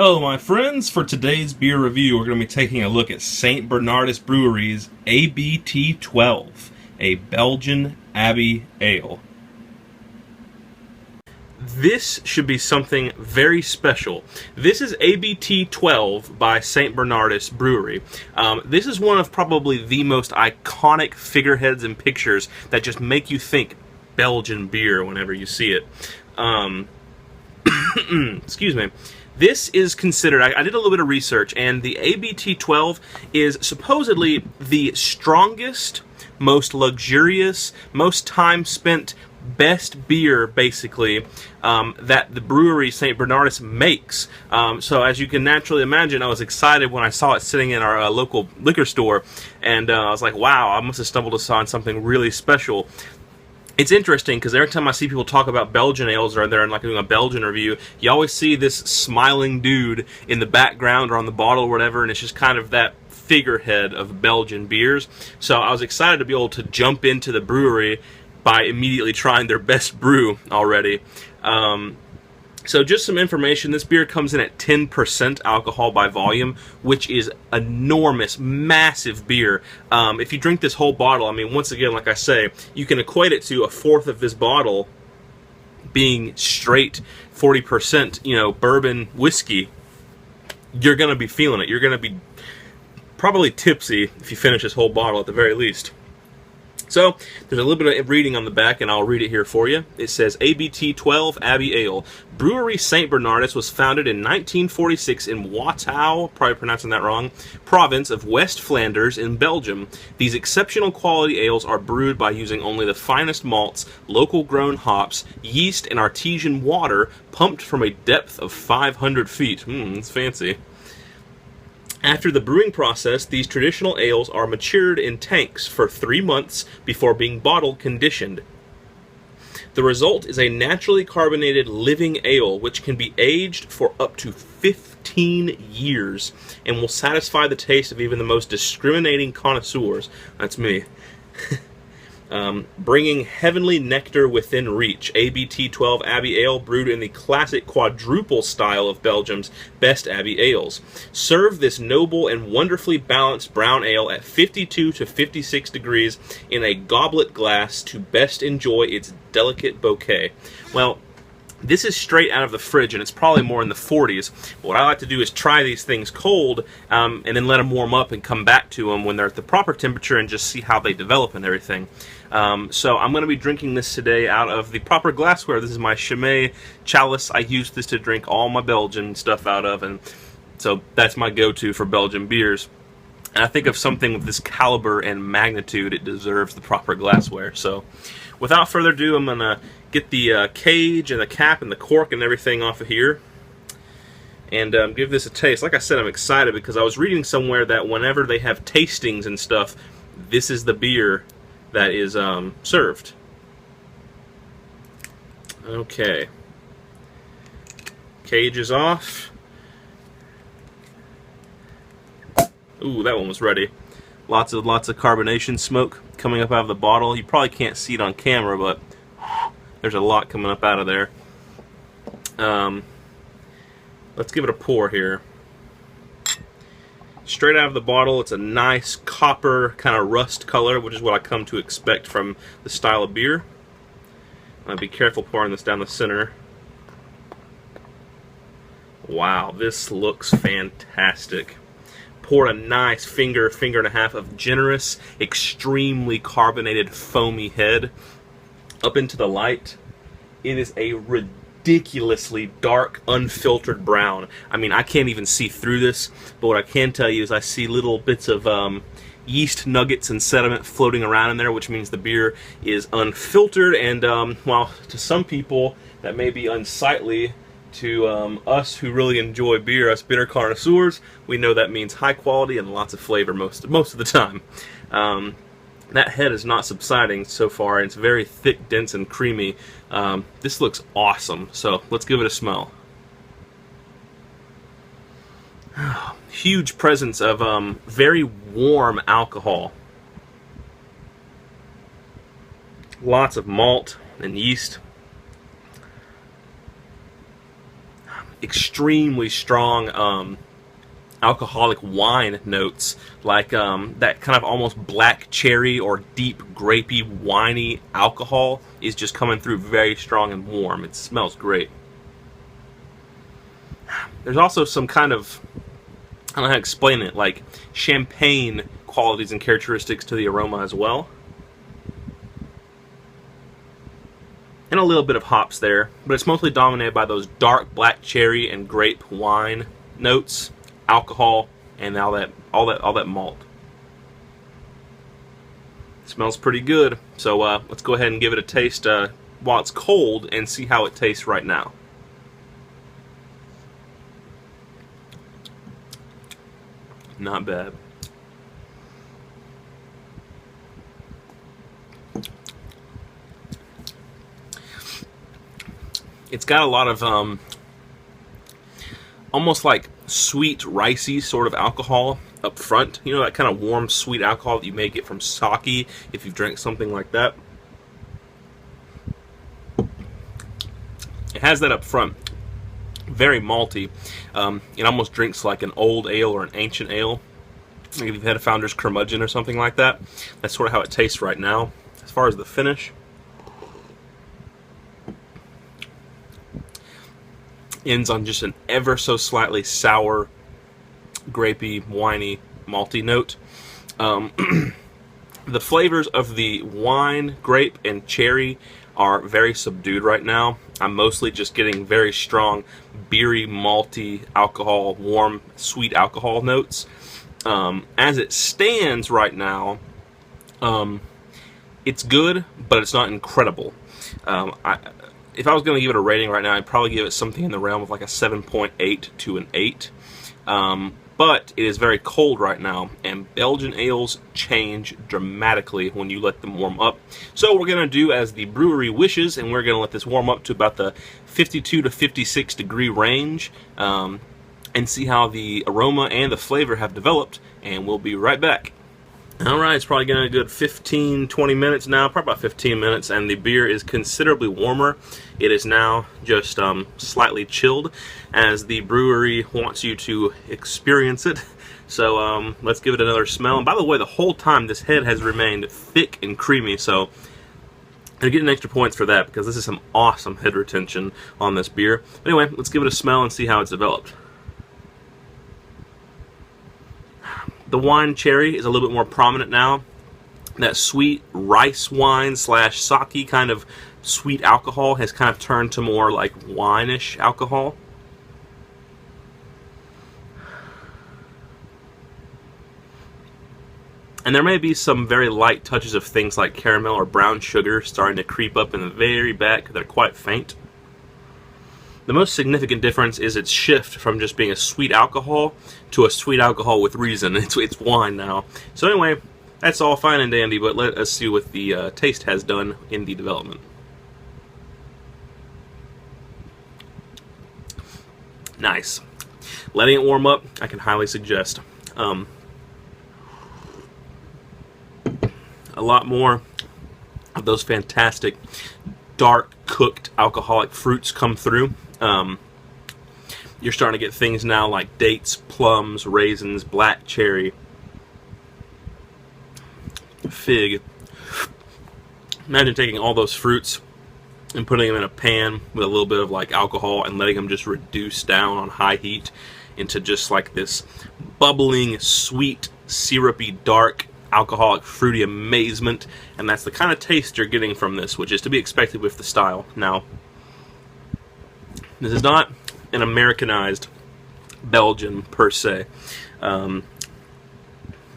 Hello my friends, for today's beer review we're going to be taking a look at St. Bernardus Brewery's ABT 12, a Belgian Abbey Ale. This should be something very special. This is ABT 12 by St. Bernardus Brewery. This is one of probably the most iconic figureheads and pictures that just make you think Belgian beer whenever you see it. Excuse me. This is considered, I did a little bit of research, and the ABT 12 is supposedly the strongest, most luxurious, most time spent, best beer, basically, that the brewery St. Bernardus makes. So as you can naturally imagine, I was excited when I saw it sitting in our local liquor store, and I was like, wow, I must have stumbled upon something really special. It's interesting because every time I see people talk about Belgian ales or they're like doing a Belgian review, you always see this smiling dude in the background or on the bottle or whatever, and it's just kind of that figurehead of Belgian beers. So I was excited to be able to jump into the brewery by immediately trying their best brew already. So just some information, this beer comes in at 10% alcohol by volume, which is enormous, massive beer. If you drink this whole bottle, I mean, once again, like I say, you can equate it to a fourth of this bottle being straight 40%, bourbon whiskey. You're going to be feeling it. You're going to be probably tipsy if you finish this whole bottle at the very least. So, there's a little bit of reading on the back, and I'll read it here for you. It says, ABT 12 Abbey Ale. Brewery St. Bernardus was founded in 1946 in Watou, probably pronouncing that wrong, province of West Flanders in Belgium. These exceptional quality ales are brewed by using only the finest malts, local grown hops, yeast, and artesian water pumped from a depth of 500 feet. That's fancy. After the brewing process, these traditional ales are matured in tanks for 3 months before being bottle conditioned. The result is a naturally carbonated living ale which can be aged for up to 15 years and will satisfy the taste of even the most discriminating connoisseurs. That's me. Bringing heavenly nectar within reach. ABT 12 Abbey Ale, brewed in the classic quadruple style of Belgium's best Abbey ales. Serve this noble and wonderfully balanced brown ale at 52 to 56 degrees in a goblet glass to best enjoy its delicate bouquet. Well, this is straight out of the fridge, and it's probably more in the 40s. But what I like to do is try these things cold, and then let them warm up and come back to them when they're at the proper temperature and just see how they develop and everything. So I'm going to be drinking this today out of the proper glassware. This is my Chimay chalice. I use this to drink all my Belgian stuff out of, and so that's my go-to for Belgian beers. And I think of something of this caliber and magnitude, it deserves the proper glassware. So without further ado, I'm going to get the cage and the cap and the cork and everything off of here and give this a taste. Like I said, I'm excited because I was reading somewhere that whenever they have tastings and stuff, this is the beer that is served. Okay. Cage is off. Ooh, that one was ready. Lots of carbonation smoke coming up out of the bottle. You probably can't see it on camera, but there's a lot coming up out of there. Let's give it a pour here. Straight out of the bottle, it's a nice copper kind of rust color, which is what I come to expect from the style of beer. I'll be careful pouring this down the center. Wow, this looks fantastic. Poured a nice finger and a half of generous, extremely carbonated, foamy head up into the light. It is a ridiculously dark, unfiltered brown. I mean, I can't even see through this, but what I can tell you is I see little bits of yeast nuggets and sediment floating around in there, which means the beer is unfiltered, and while to some people that may be unsightly, to us who really enjoy beer, us bitter connoisseurs, we know that means high quality and lots of flavor most of the time. That head is not subsiding so far, and it's very thick, dense, and creamy. This looks awesome, so let's give it a smell. Huge presence of very warm alcohol. Lots of malt and yeast. extremely strong alcoholic wine notes, like that kind of almost black cherry or deep grapey, winey alcohol is just coming through very strong and warm. It smells great. There's also some kind of, I don't know how to explain it, like champagne qualities and characteristics to the aroma as well. And a little bit of hops there, but it's mostly dominated by those dark black cherry and grape wine notes, alcohol, and all that malt. It smells pretty good. So let's go ahead and give it a taste while it's cold and see how it tastes right now. Not bad. It's got a lot of almost like sweet, ricey sort of alcohol up front. You know, that kind of warm, sweet alcohol that you may get from sake if you drink something like that. It has that up front. Very malty. It almost drinks like an old ale or an ancient ale. Like if you've had a Founder's Curmudgeon or something like that. That's sort of how it tastes right now. As far as the finish, ends on just an ever so slightly sour, grapey, winey, malty note. The flavors of the wine, grape, and cherry are very subdued right now. I'm mostly just getting very strong, beery, malty, alcohol, warm, sweet alcohol notes. As it stands right now, it's good, but it's not incredible. If I was going to give it a rating right now, I'd probably give it something in the realm of like a 7.8 to an 8. But it is very cold right now, and Belgian ales change dramatically when you let them warm up. So we're going to do as the brewery wishes, and we're going to let this warm up to about the 52 to 56 degree range, and see how the aroma and the flavor have developed, and we'll be right back. Alright, it's probably getting a good 15-20 minutes now, probably about 15 minutes, and the beer is considerably warmer. It is now just slightly chilled, as the brewery wants you to experience it. So let's give it another smell. And by the way, the whole time this head has remained thick and creamy, so I'm getting extra points for that, because this is some awesome head retention on this beer. But anyway, let's give it a smell and see how it's developed. The wine cherry is a little bit more prominent now. That sweet rice wine slash sake kind of sweet alcohol has kind of turned to more like wine-ish alcohol. And there may be some very light touches of things like caramel or brown sugar starting to creep up in the very back. They're quite faint. The most significant difference is its shift from just being a sweet alcohol to a sweet alcohol with reason. It's wine now. So anyway, that's all fine and dandy, but let us see what the taste has done in the development. Nice. Letting it warm up, I can highly suggest. A lot more of those fantastic dark cooked alcoholic fruits come through. You're starting to get things now like dates, plums, raisins, black cherry, fig. Imagine taking all those fruits and putting them in a pan with a little bit of like alcohol and letting them just reduce down on high heat into just like this bubbling, sweet, syrupy, dark, alcoholic, fruity amazement. And that's the kind of taste you're getting from this, which is to be expected with the style. Now, this is not an Americanized Belgian per se.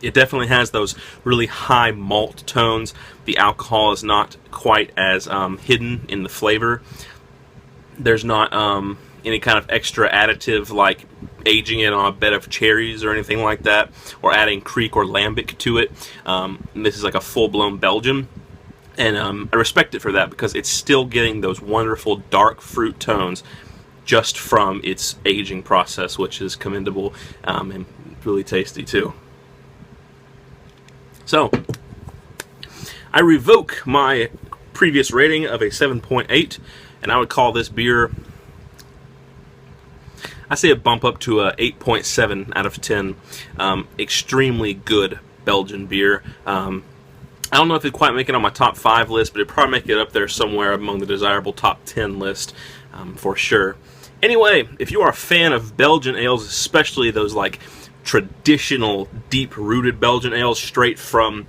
It definitely has those really high malt tones. The alcohol is not quite as hidden in the flavor. There's not any kind of extra additive like aging it on a bed of cherries or anything like that, or adding Kriek or Lambic to it. This is like a full-blown Belgian. And I respect it for that, because it's still getting those wonderful dark fruit tones just from its aging process, which is commendable and really tasty too. So, I revoke my previous rating of a 7.8, and I would call this beer I say a bump up to a 8.7 out of 10. Extremely good Belgian beer. I don't know if it'd quite make it on my top 5 list, but it'd probably make it up there somewhere among the desirable top 10 list for sure. Anyway, if you are a fan of Belgian ales, especially those like traditional, deep-rooted Belgian ales straight from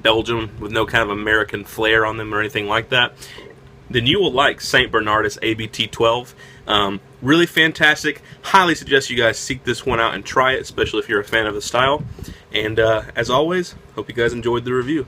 Belgium with no kind of American flair on them or anything like that, then you will like St. Bernardus ABT 12. Really fantastic. Highly suggest you guys seek this one out and try it, especially if you're a fan of the style. And as always, hope you guys enjoyed the review.